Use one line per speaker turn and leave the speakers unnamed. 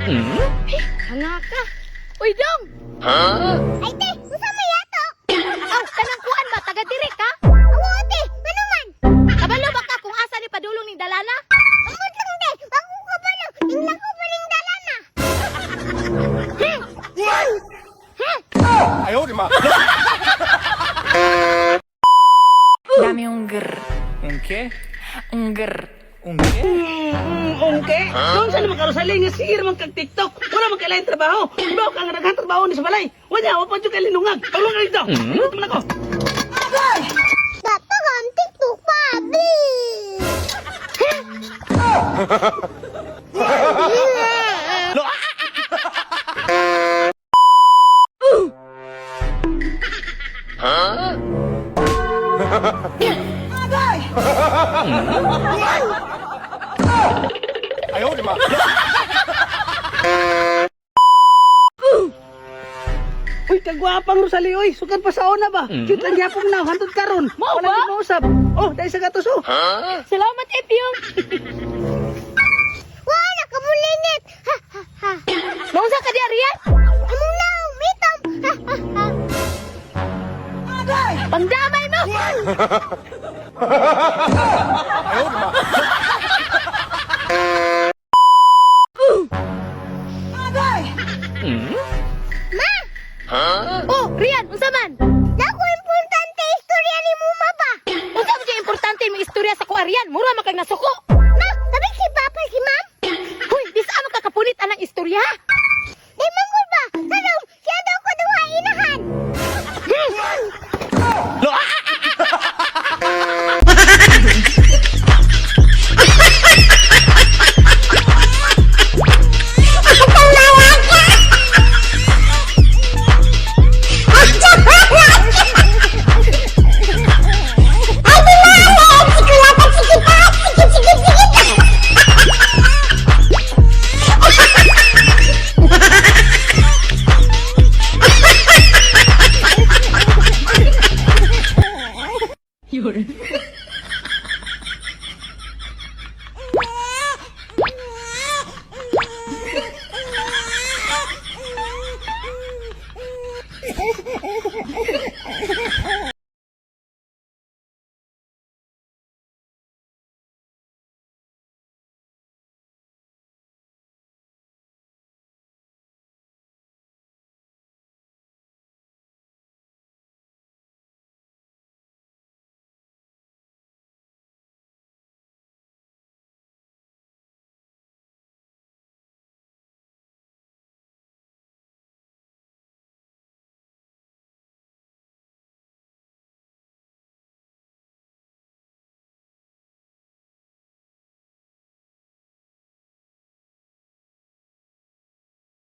Hanga ka. Uy, Dong!
Ay, te, usa mo yato?
Aw, kanang kuan ba? Taga diri ka?
Awo, te, ano man?
Kabalo ba ka kung asa ni padulong ning dalana?
Amot lang, te, bago ka ba lang? Ingla ko pa rin dalana.
Dame un grr.
¿Un qué?
Un grr.
¿Un qué?
Ongke? Doon sa naman karosaling nga sige naman kag TikTok. Wala man kailangan trabaho. Ibaw ka nga naghatrabaho ni sa balay. Wala, wapad yung kalinungag. Tulong ka rito. Tulong mo na ko.
Dapat ang TikTok, pabi.
Uy, kagwapang Rosalie, oy. Sukan pa sa ona ba? Cute lang yapong na. Hantod karon.
Mao
Wala
ba?
nang mausap. Oh, dahil sa gatos, oh.
Salamat, Epyong.
Wala, nakamulinit. Ha, ha, ha.
Maunsa ka di, Arian?
Among now, mitom. Ha, ha, ha.
Pangdamay mo! Oh, Rian, unsa man?
Naku, importante istorya ni Muma ba?
Unsa man di importante may istorya sa ko, Arian? Mura man kag nasuko.
Ma, sabi si Papa si Ma'am?
Huy, di sa mo kakapunit anang istorya.
Di manggol ba? Tanong, siya daw ko duha inahan.
¡Lo!